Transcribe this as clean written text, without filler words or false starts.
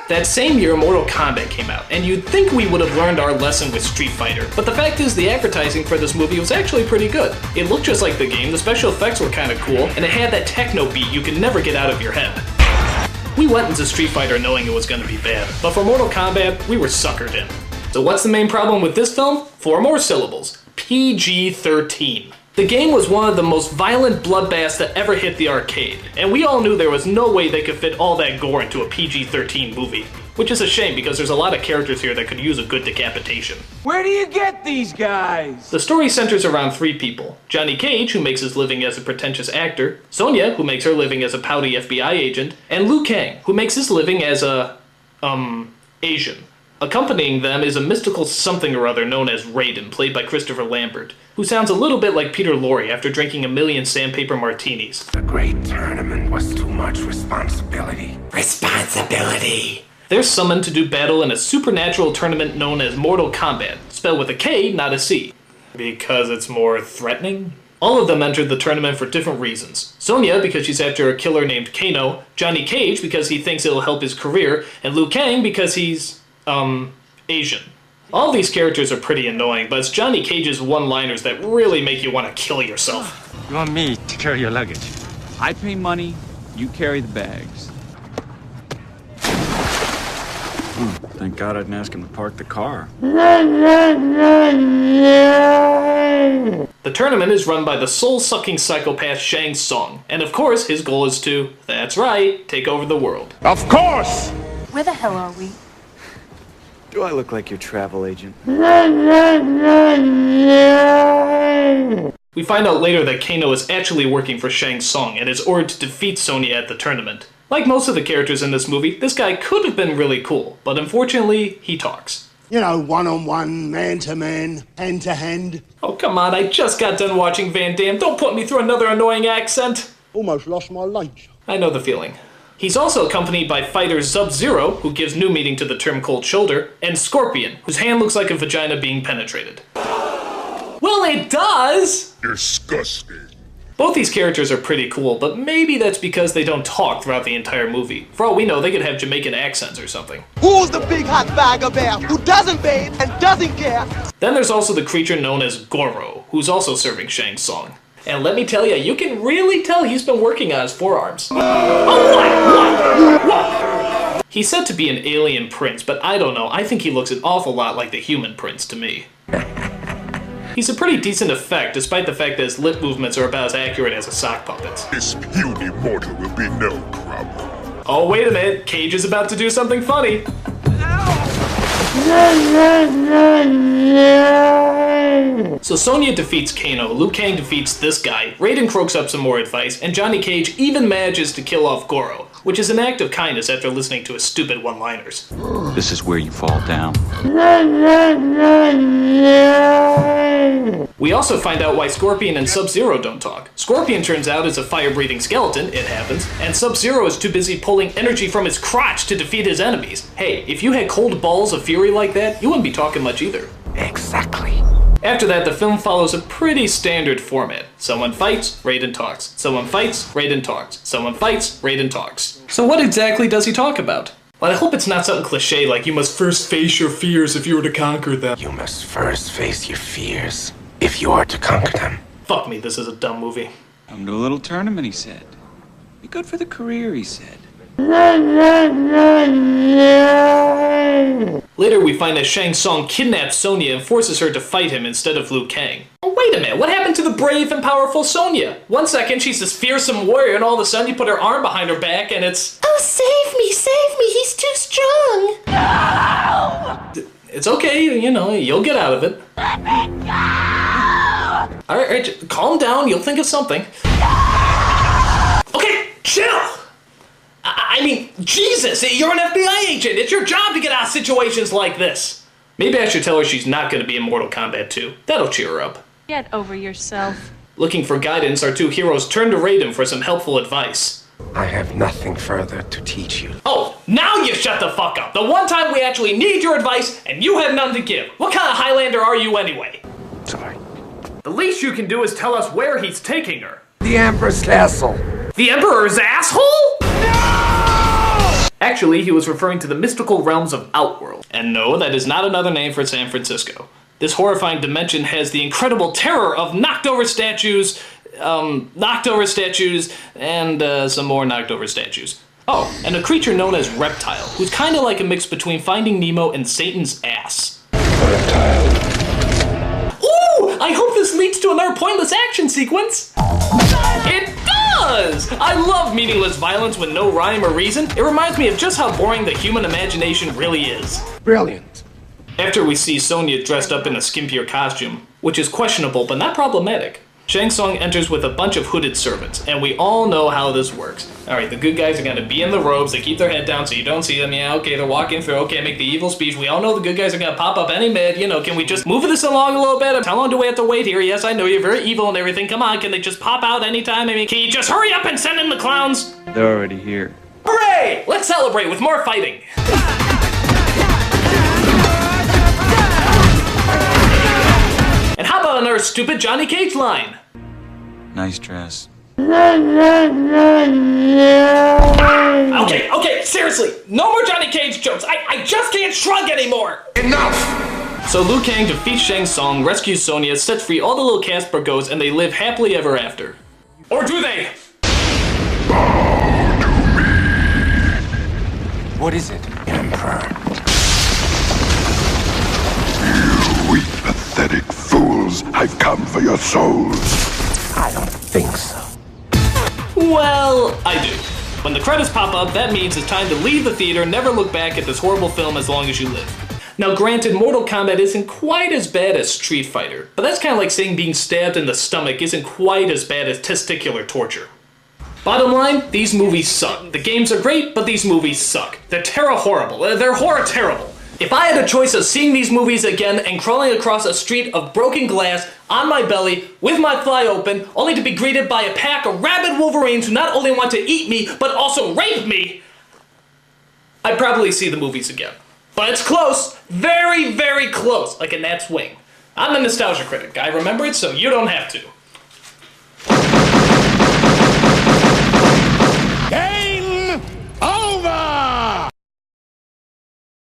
That same year, Mortal Kombat came out, and you'd think we would have learned our lesson with Street Fighter, but the fact is the advertising for this movie was actually pretty good. It looked just like the game, the special effects were kinda cool, and it had that techno beat you can never get out of your head. We went into Street Fighter knowing it was gonna be bad, but for Mortal Kombat, we were suckered in. So what's the main problem with this film? 4 more syllables. PG-13. The game was one of the most violent bloodbaths that ever hit the arcade, and we all knew there was no way they could fit all that gore into a PG-13 movie. Which is a shame because there's a lot of characters here that could use a good decapitation. Where do you get these guys? The story centers around 3 people. Johnny Cage, who makes his living as a pretentious actor, Sonya, who makes her living as a pouty FBI agent, and Liu Kang, who makes his living as a, Asian. Accompanying them is a mystical something or other known as Raiden, played by Christopher Lambert, who sounds a little bit like Peter Lorre after drinking a million sandpaper martinis. The great tournament was too much responsibility. Responsibility! They're summoned to do battle in a supernatural tournament known as Mortal Kombat, spelled with a K, not a C. Because it's more threatening? All of them entered the tournament for different reasons. Sonya, because she's after a killer named Kano, Johnny Cage, because he thinks it'll help his career, and Liu Kang, because he's, Asian. All these characters are pretty annoying, but it's Johnny Cage's one-liners that really make you want to kill yourself. You want me to carry your luggage? I pay money, you carry the bags. Thank God I didn't ask him to park the car. The tournament is run by the soul-sucking psychopath Shang Tsung, and of course his goal is to, that's right, take over the world. Of course! Where the hell are we? Do I look like your travel agent? We find out later that Kano is actually working for Shang Tsung and is ordered to defeat Sonya at the tournament. Like most of the characters in this movie, this guy could have been really cool, but unfortunately, he talks. You know, one-on-one, man-to-man, hand-to-hand. Oh, come on, I just got done watching Van Damme. Don't put me through another annoying accent. Almost lost my lunch. I know the feeling. He's also accompanied by fighter Sub-Zero, who gives new meaning to the term cold shoulder, and Scorpion, whose hand looks like a vagina being penetrated. Well, it does! Disgusting. Both these characters are pretty cool, but maybe that's because they don't talk throughout the entire movie. For all we know, they could have Jamaican accents or something. Who's the big hot bag of bear who doesn't bathe and doesn't care? Then there's also the creature known as Goro, who's also serving Shang Tsung. And let me tell you can really tell he's been working on his forearms. Oh, what? He's said to be an alien prince, but I don't know, I think he looks an awful lot like the human prince to me. He's a pretty decent effect, despite the fact that his lip movements are about as accurate as a sock puppet's. This puny mortal will be no problem. Oh, wait a minute, Cage is about to do something funny. So Sonya defeats Kano, Liu Kang defeats this guy, Raiden croaks up some more advice, and Johnny Cage even manages to kill off Goro, which is an act of kindness after listening to his stupid one-liners. This is where you fall down. We also find out why Scorpion and Sub-Zero don't talk. Scorpion turns out is a fire-breathing skeleton, it happens, and Sub-Zero is too busy pulling energy from his crotch to defeat his enemies. Hey, if you had cold balls of fury like that, you wouldn't be talking much either. Exactly. After that, the film follows a pretty standard format. Someone fights, Raiden talks. Someone fights, Raiden talks. Someone fights, Raiden talks. So what exactly does he talk about? Well, I hope it's not something cliche like you must first face your fears if you were to conquer them. You must first face your fears if you are to conquer them. Fuck me, this is a dumb movie. Come to a little tournament, he said. Be good for the career, he said. Later, we find that Shang Tsung kidnaps Sonya and forces her to fight him instead of Liu Kang. Oh, wait a minute, what happened to the brave and powerful Sonya? One second, she's this fearsome warrior, and all of a sudden you put her arm behind her back, and it's... Oh, save me, he's too strong. No! It's okay, you know, you'll get out of it. Let me go! Alright, calm down, you'll think of something. Okay, chill! I mean, Jesus, you're an FBI agent. It's your job to get out of situations like this. Maybe I should tell her she's not going to be in Mortal Kombat 2. That'll cheer her up. Get over yourself. Looking for guidance, our 2 heroes turn to Raiden for some helpful advice. I have nothing further to teach you. Oh, now you shut the fuck up. The one time we actually need your advice and you have none to give. What kind of Highlander are you anyway? Sorry. The least you can do is tell us where he's taking her. The Emperor's castle. The Emperor's asshole? No! Actually, he was referring to the mystical realms of Outworld. And no, that is not another name for San Francisco. This horrifying dimension has the incredible terror of knocked over statues, and some more knocked over statues. Oh, and a creature known as Reptile, who's kinda like a mix between Finding Nemo and Satan's ass. Reptile. Ooh! I hope this leads to another pointless action sequence! It does! I love meaningless violence with no rhyme or reason. It reminds me of just how boring the human imagination really is. Brilliant. After we see Sonya dressed up in a skimpier costume, which is questionable but not problematic, Shang Tsung enters with a bunch of hooded servants, and we all know how this works. Alright, the good guys are gonna be in the robes, they keep their head down so you don't see them, yeah, okay, they're walking through, okay, make the evil speech, we all know the good guys are gonna pop up any minute, you know, can we just move this along a little bit? How long do we have to wait here? Yes, I know you're very evil and everything, come on, can they just pop out anytime? I mean, can you just hurry up and send in the clowns? They're already here. Hooray! Let's celebrate with more fighting! And how about another stupid Johnny Cage line? Nice dress. Okay, seriously, no more Johnny Cage jokes. I just can't shrug anymore. Enough! So Liu Kang defeats Shang Tsung, rescues Sonya, sets free all the little Casper ghosts, and they live happily ever after. Or do they? What is it? Emperor. You weak, pathetic fools. I've come for your souls. I don't think so. Well, I do. When the credits pop up, that means it's time to leave the theater and never look back at this horrible film as long as you live. Now granted, Mortal Kombat isn't quite as bad as Street Fighter, but that's kind of like saying being stabbed in the stomach isn't quite as bad as testicular torture. Bottom line, these movies suck. The games are great, but these movies suck. They're horrible. They're horror terrible. If I had a choice of seeing these movies again and crawling across a street of broken glass on my belly with my thigh open, only to be greeted by a pack of rabid wolverines who not only want to eat me, but also rape me, I'd probably see the movies again. But it's close. Very, very close. Like a gnat's wing. I'm the Nostalgia Critic. I remember it, so you don't have to.